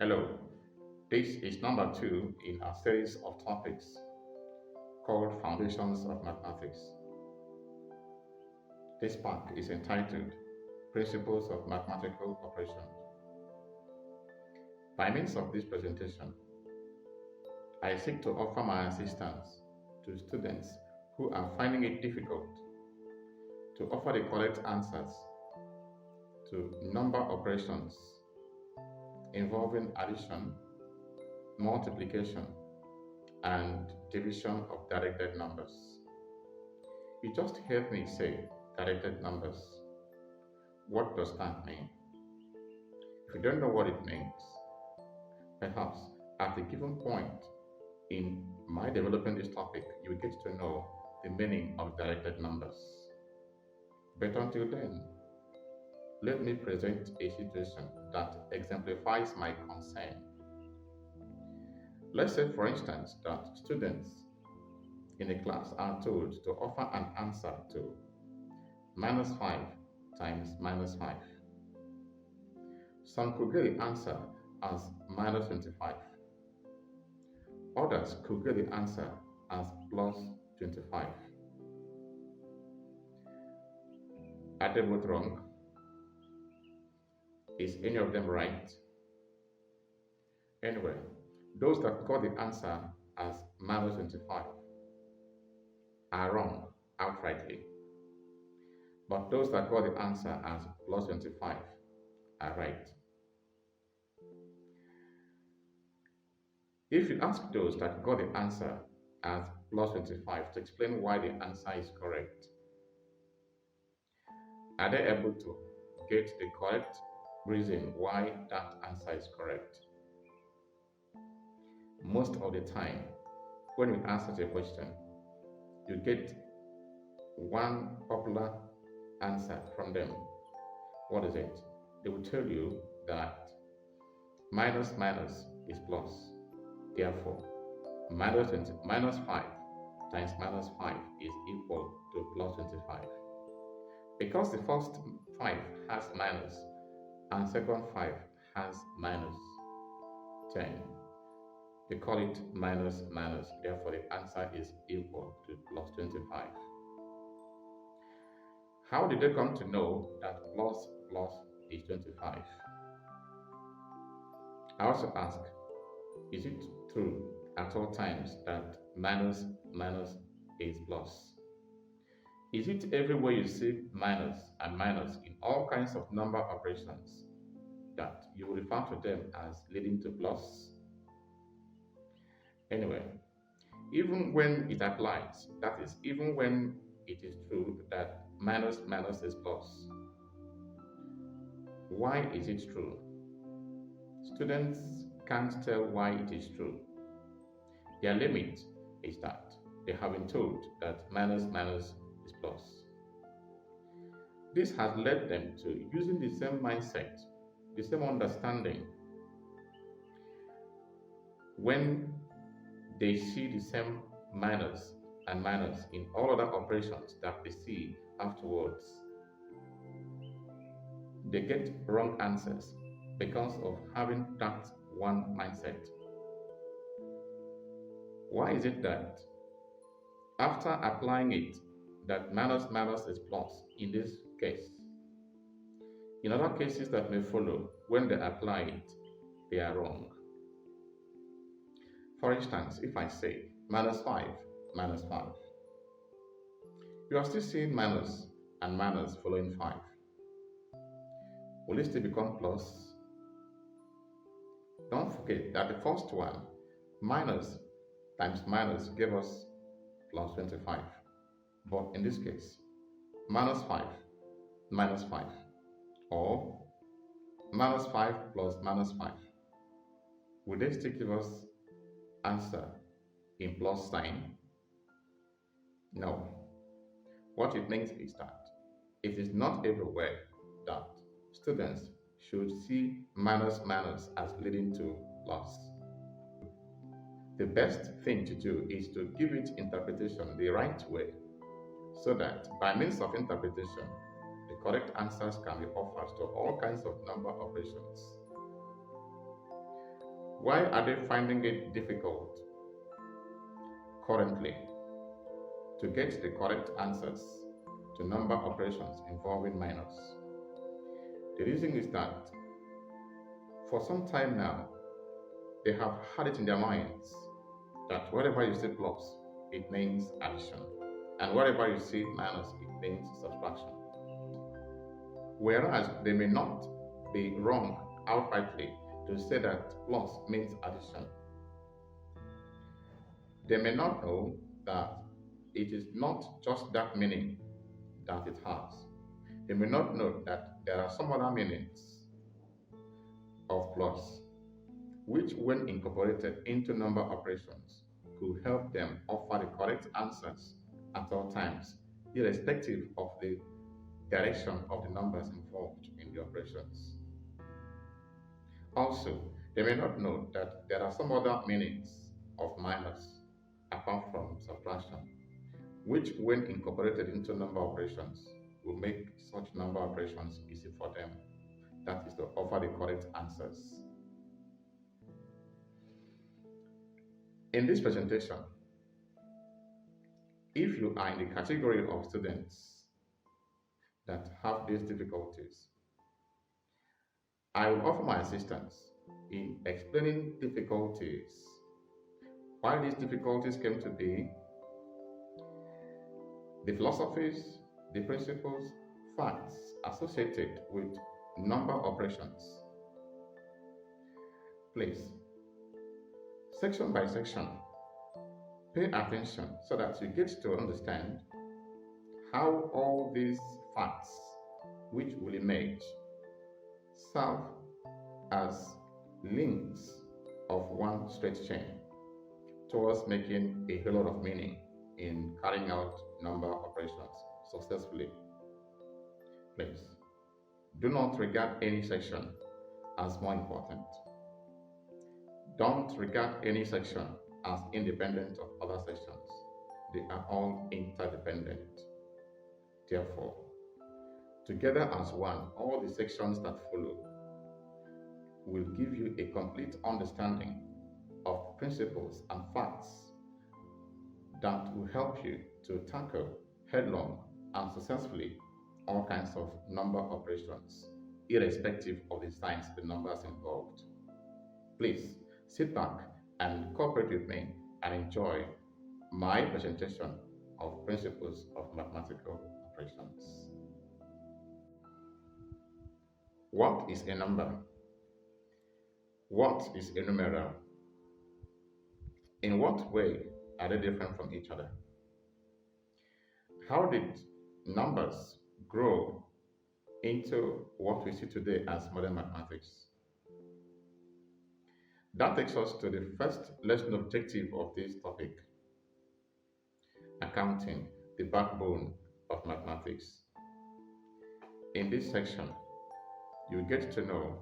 Hello, this is number two in our series of topics called Foundations of Mathematics. This part is entitled Principles of Mathematical Operation. By means of this presentation, I seek to offer my assistance to students who are finding it difficult to offer the correct answers to number operations involving addition, multiplication, and division of directed numbers. You just heard me say directed numbers. What does that mean? If you don't know what it means, perhaps at a given point in my developing this topic, you will get to know the meaning of directed numbers. But until then, let me present a situation that exemplifies my concern. Let's say, for instance, that students in a class are told to offer an answer to minus 5 times minus 5. Some could get the answer as minus 25. Others could get the answer as plus 25. Are they both wrong? Is any of them right? Anyway, those that got the answer as minus 25 are wrong outrightly. But those that got the answer as plus 25 are right. If you ask those that got the answer as plus 25 to explain why the answer is correct, are they able to get the correct reason why that answer is correct? Most of the time, when you answer a question, you get one popular answer from them. What is it? They will tell you that minus minus is plus. Therefore, minus 5 times minus 5 is equal to plus 25. Because the first 5 has minus and second 5 has minus 10, they call it minus minus. Therefore, the answer is equal to plus 25. How did they come to know that plus plus is 25? I also ask, is it true at all times that minus minus is plus? Is it everywhere you see minus and minus in all kinds of number operations that you will refer to them as leading to plus? Anyway, even when it applies, that is, even when it is true that minus minus is plus, why is it true? Students can't tell why it is true. Their limit is that they have been told that minus minus is plus. This has led them to using the same mindset, the same understanding when they see the same minus and minus in all other operations that they see afterwards. They get wrong answers because of having that one mindset. Why is it that after applying it, that minus minus is plus in this case? In other cases that may follow, when they apply it, they are wrong. For instance, if I say minus 5 minus 5, you are still seeing minus and minus following 5. Will it still become plus? Don't forget that the first one, minus times minus, gave us plus 25. But in this case, minus 5 minus 5, or minus 5 plus minus 5, will they still give us answer in plus sign? No. What it means is that it is not everywhere that students should see minus minus as leading to plus. The best thing to do is to give it interpretation the right way, so that by means of interpretation, the correct answers can be offered to all kinds of number operations. Why are they finding it difficult currently to get the correct answers to number operations involving minus? The reason is that for some time now, they have had it in their minds that wherever you see plus, it means addition, and wherever you see minus, it means subtraction. Whereas they may not be wrong outrightly to say that plus means addition. They may not know that it is not just that meaning that it has. They may not know that there are some other meanings of plus, which, when incorporated into number operations, could help them offer the correct answers at all times, irrespective of the direction of the numbers involved in the operations. Also, they may not know that there are some other meanings of minus apart from subtraction, which, when incorporated into number operations, will make such number operations easy for them. That is to offer the correct answers. In this presentation, if you are in the category of students that have these difficulties, I will offer my assistance in explaining difficulties, why these difficulties came to be, the philosophies, the principles, facts associated with number operations. Please, section by section, pay attention so that you get to understand how all these facts, which will emerge, serve as links of one straight chain towards making a whole lot of meaning in carrying out number operations successfully. Please, do not regard any section as more important. Don't regard any section as independent of other sections. They are all interdependent. Therefore, together as one, all the sections that follow will give you a complete understanding of principles and facts that will help you to tackle headlong and successfully all kinds of number operations, irrespective of the signs the numbers involved. Please sit back and cooperate with me and enjoy my presentation of principles of mathematical operations. What is a number? What is a numeral? In what way are they different from each other? How did numbers grow into what we see today as modern mathematics? That takes us to the first lesson objective of this topic: accounting, the backbone of mathematics. In this section, you get to know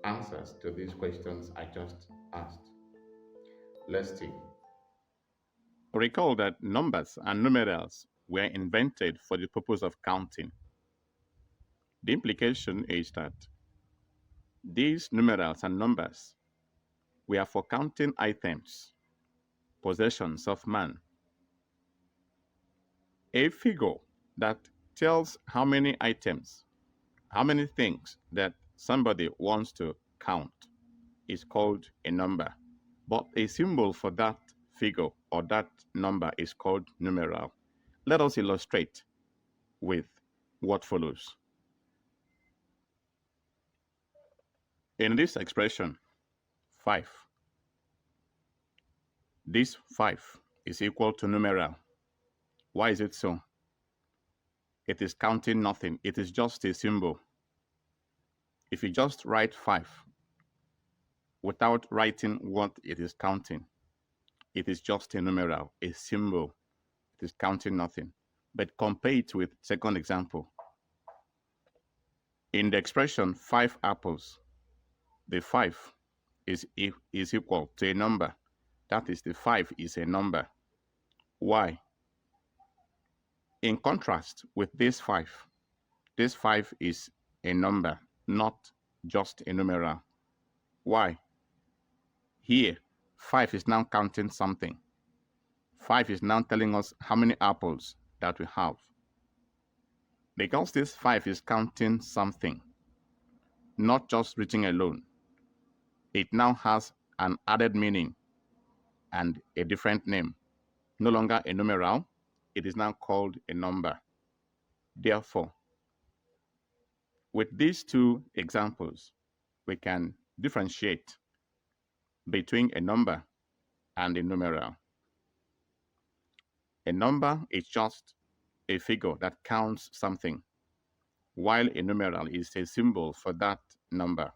answers to these questions I just asked. Let's see. Recall that numbers and numerals were invented for the purpose of counting. The implication is that these numerals and numbers were for counting items, possessions of man. A figure that tells how many items, how many things that somebody wants to count is called a number, but a symbol for that figure or that number is called numeral. Let us illustrate with what follows. In this expression, 5, this 5 is equal to numeral. Why is it so? It is counting nothing. It is just a symbol. If you just write 5 without writing what it is counting, it is just a numeral, a symbol. It is counting nothing. But compare it with second example. In the expression 5 apples, the 5 is equal to a number. That is, the 5 is a number. Why? In contrast with this 5 is a number, not just a numeral. Why? Here, 5 is now counting something. 5 is now telling us how many apples that we have. Because this 5 is counting something, not just reading alone, it now has an added meaning and a different name. No longer a numeral, it is now called a number. Therefore, with these two examples, we can differentiate between a number and a numeral. A number is just a figure that counts something, while a numeral is a symbol for that number.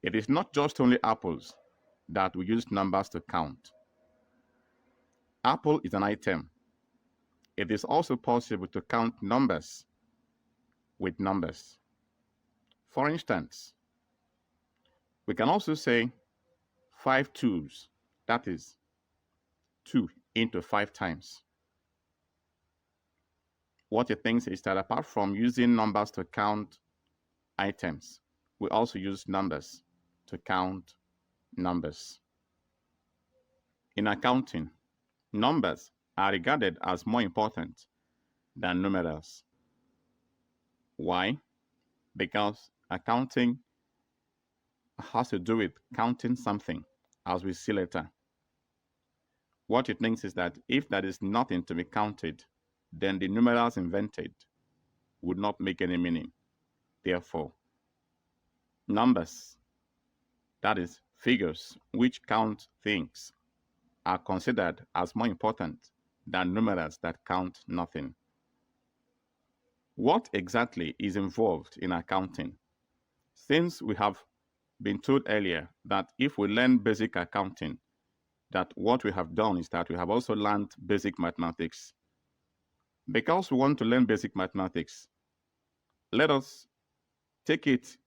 It is not just only apples that we use numbers to count. Apple is an item. It is also possible to count numbers with numbers. For instance, we can also say 5 twos, that is 2 into 5 times. What it thinks is that apart from using numbers to count items, we also use numbers to count numbers. In accounting, numbers are regarded as more important than numerals. Why? Because accounting has to do with counting something, as we see later. What it means is that if there is nothing to be counted, then the numerals invented would not make any meaning. Therefore, numbers, that is, figures which count things, are considered as more important than numerals that count nothing. What exactly is involved in accounting? Since we have been told earlier that if we learn basic accounting, that what we have done is that we have also learned basic mathematics. Because we want to learn basic mathematics, let us take it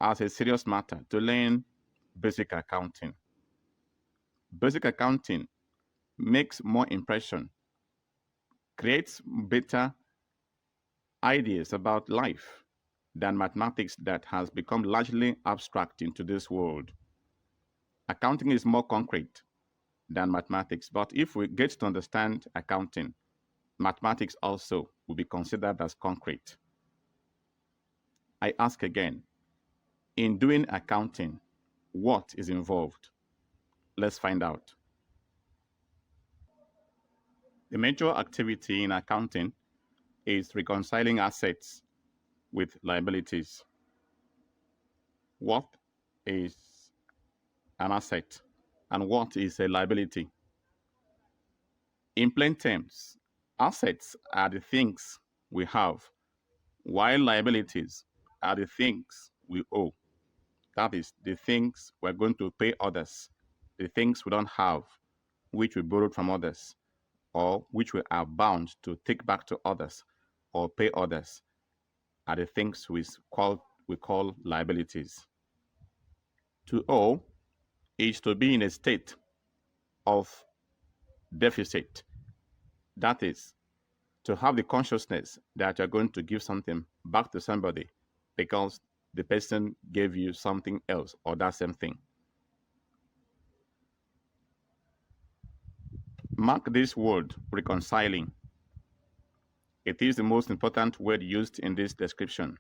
as a serious matter to learn basic accounting. Basic accounting makes more impression, creates better ideas about life than mathematics that has become largely abstract in today's world. Accounting is more concrete than mathematics, but if we get to understand accounting, mathematics also will be considered as concrete. I ask again, in doing accounting, what is involved? Let's find out. The major activity in accounting is reconciling assets with liabilities. What is an asset and what is a liability? In plain terms, assets are the things we have, while liabilities are the things we owe. That is, the things we're going to pay others, the things we don't have, which we borrowed from others, or which we are bound to take back to others or pay others, are the things we call liabilities. To owe is to be in a state of deficit. That is, to have the consciousness that you're going to give something back to somebody because the person gave you something else or that same thing. Mark this word, reconciling. It is the most important word used in this description.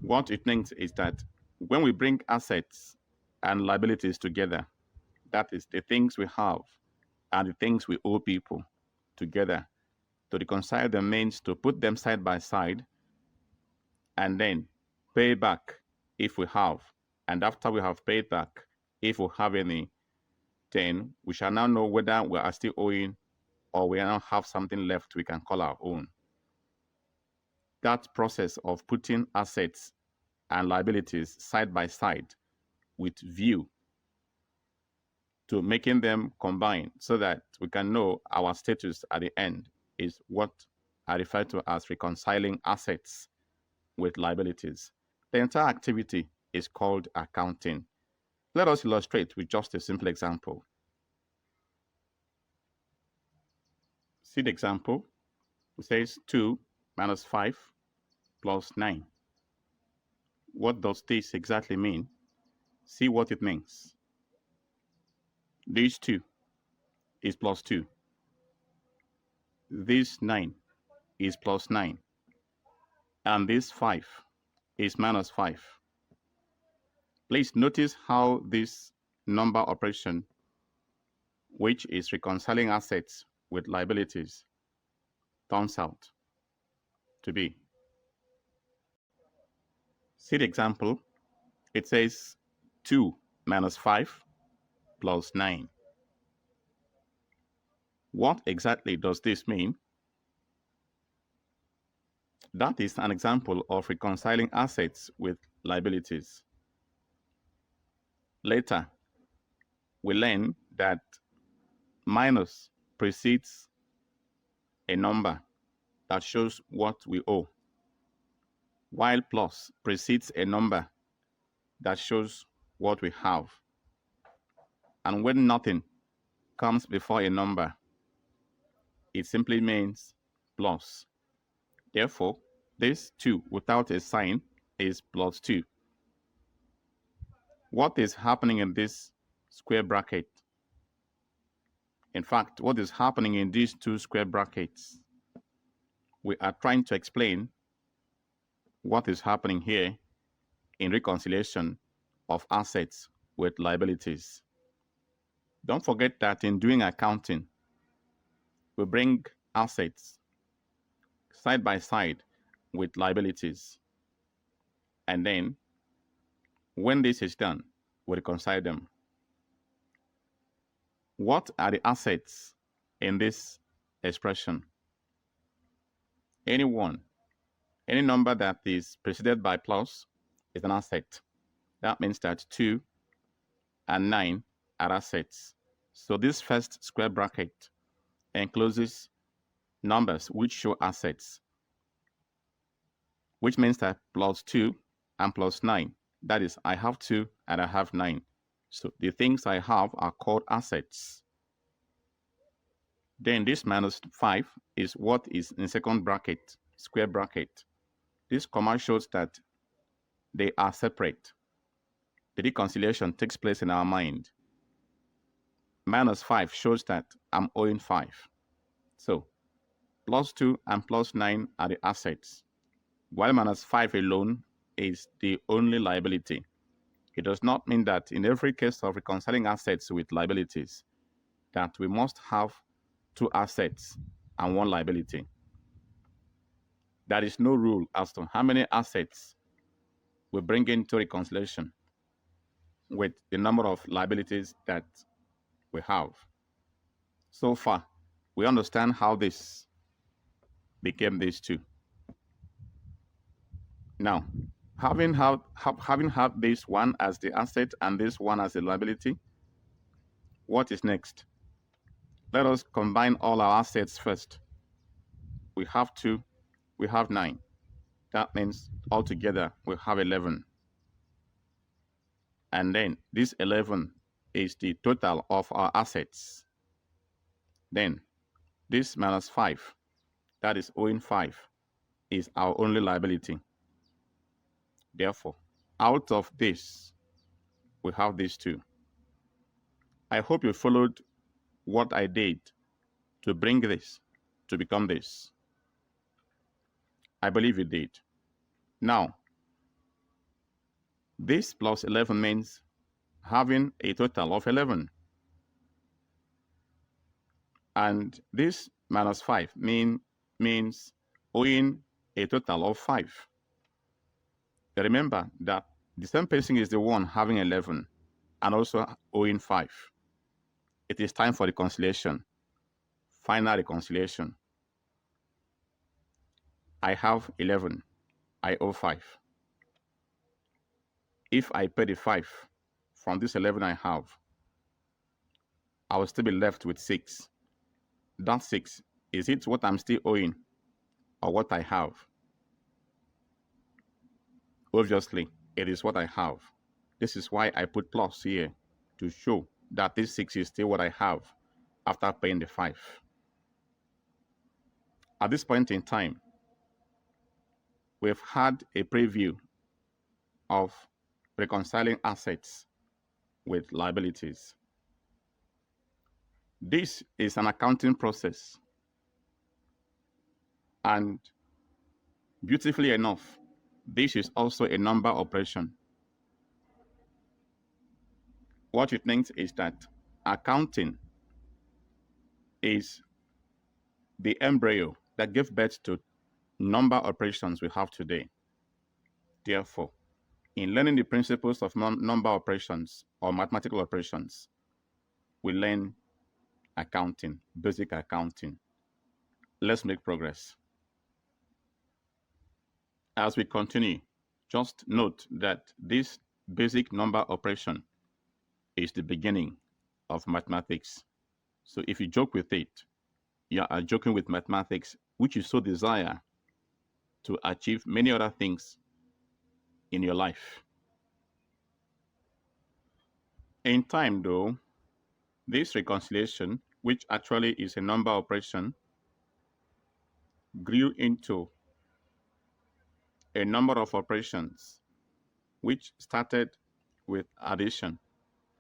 What it means is that when we bring assets and liabilities together, that is, the things we have and the things we owe people together, to reconcile them means to put them side by side and then pay back if we have. And after we have paid back, if we have any, then we shall now know whether we are still owing or we now have something left we can call our own. That process of putting assets and liabilities side by side with view to making them combine so that we can know our status at the end is what I refer to as reconciling assets with liabilities. The entire activity is called accounting. Let us illustrate with just a simple example. See the example. It says 2 minus 5 plus 9. What does this exactly mean? See what it means. This 2 is plus 2. This 9 is plus 9. And this 5 is minus 5. Please notice how this number operation, which is reconciling assets with liabilities, turns out to be. See the example. It says 2 minus 5 plus 9. What exactly does this mean? That is an example of reconciling assets with liabilities. Later, we learn that minus precedes a number that shows what we owe, while plus precedes a number that shows what we have. And when nothing comes before a number, it simply means plus. Therefore, this 2 without a sign is plus 2. What is happening in this square bracket? In fact, what is happening in these two square brackets? We are trying to explain what is happening here in reconciliation of assets with liabilities. Don't forget that in doing accounting, we bring assets side by side with liabilities. And then, when this is done, we reconcile them. What are the assets in this expression? Any number that is preceded by plus is an asset. That means that 2 and 9 are assets. So this first square bracket encloses numbers which show assets, which means that plus 2 and plus 9, that is, I have 2 and I have 9. So the things I have are called assets. Then this minus 5 is what is in second bracket, square bracket. This comma shows that they are separate. The reconciliation takes place in our mind. Minus 5 shows that I'm owing 5. So plus 2 and plus 9 are the assets, while minus 5 alone is the only liability. It does not mean that in every case of reconciling assets with liabilities, that we must have 2 assets and 1 liability. There is no rule as to how many assets we bring into reconciliation with the number of liabilities that we have. So far, we understand how this became these two. Now, having had this one as the asset and this one as the liability, what is next? Let us combine all our assets first. We have 2, we have 9. That means altogether we have 11. And then this 11 is the total of our assets. Then this minus 5, that is owing 5, is our only liability. Therefore, out of this, we have these 2. I hope you followed what I did to bring this to become this. I believe you did. Now, this plus 11 means having a total of 11. And this minus 5 means owing a total of 5. Remember that the same person is the one having 11 and also owing 5. It is time for reconciliation, final reconciliation. I have 11, I owe 5. If I pay the 5 from this 11 I have, I will still be left with 6. That 6, is it what I'm still owing or what I have? Obviously, it is what I have. This is why I put plus here, to show that this 6 is still what I have after paying the 5. At this point in time, we've had a preview of reconciling assets with liabilities. This is an accounting process, and beautifully enough, this is also a number operation. What it means is that accounting is the embryo that gave birth to number operations we have today. Therefore, in learning the principles of number operations or mathematical operations, we learn accounting, basic accounting. Let's make progress. As we continue, just note that this basic number operation is the beginning of mathematics. So if you joke with it, you are joking with mathematics, which you so desire to achieve many other things in your life. In time, though, this reconciliation, which actually is a number operation, grew into a number of operations which started with addition.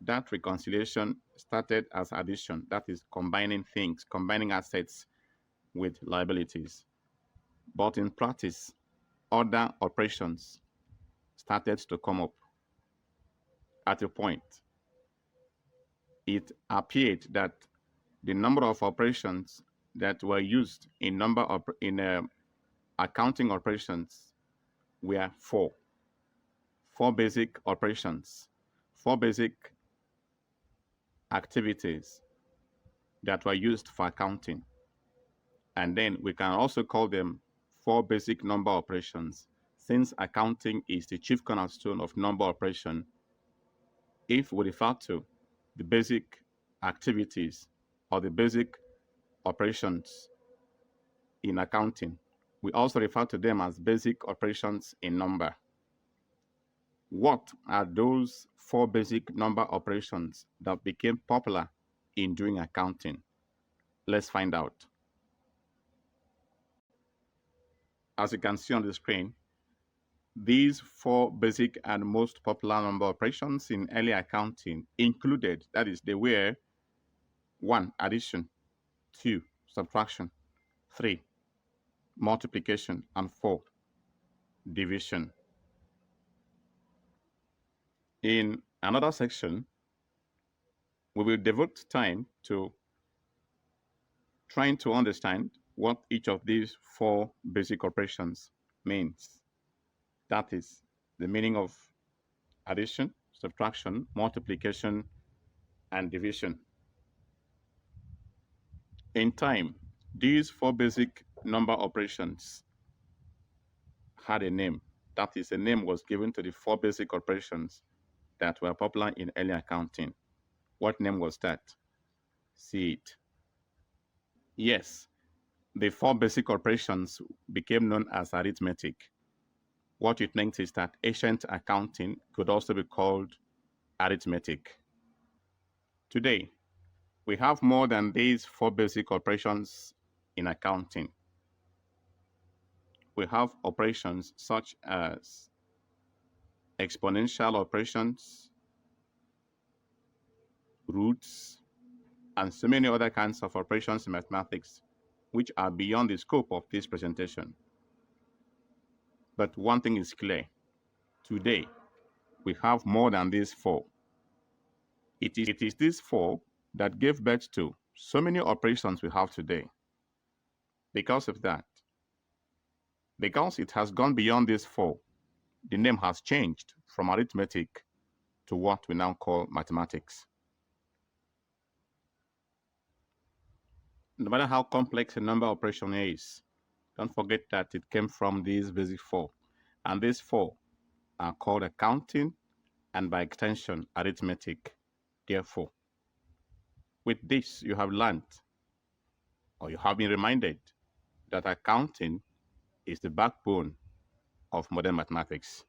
That reconciliation started as addition, that is combining things, combining assets with liabilities. But in practice, other operations started to come up. At a point, it appeared that the number of operations that were used in accounting operations were four basic operations, four basic activities that were used for accounting. And then we can also call them four basic number operations, since accounting is the chief cornerstone of number operation. If we refer to the basic activities or the basic operations in accounting, we also refer to them as basic operations in number. What are those four basic number operations that became popular in doing accounting? Let's find out. As you can see on the screen, these four basic and most popular number operations in early accounting included, that is, they were 1. Addition, 2. Subtraction, 3. Multiplication, and 4. Division. In another section, we will devote time to trying to understand what each of these four basic operations means. That is the meaning of addition, subtraction, multiplication, and division. In time, these four basic number operations had a name. That is, a name was given to the four basic operations that were popular in early accounting. What name was that? See it. Yes, the four basic operations became known as arithmetic. What it meant is that ancient accounting could also be called arithmetic. Today, we have more than these four basic operations in accounting. We have operations such as exponential operations, roots, and so many other kinds of operations in mathematics which are beyond the scope of this presentation. But one thing is clear. Today, we have more than these four. It is these four that gave birth to so many operations we have today. Because of that, because it has gone beyond these four, the name has changed from arithmetic to what we now call mathematics. No matter how complex a number operation is, don't forget that it came from these basic four. And these four are called accounting and by extension arithmetic. Therefore, with this, you have learned or you have been reminded that accounting is the backbone of modern mathematics.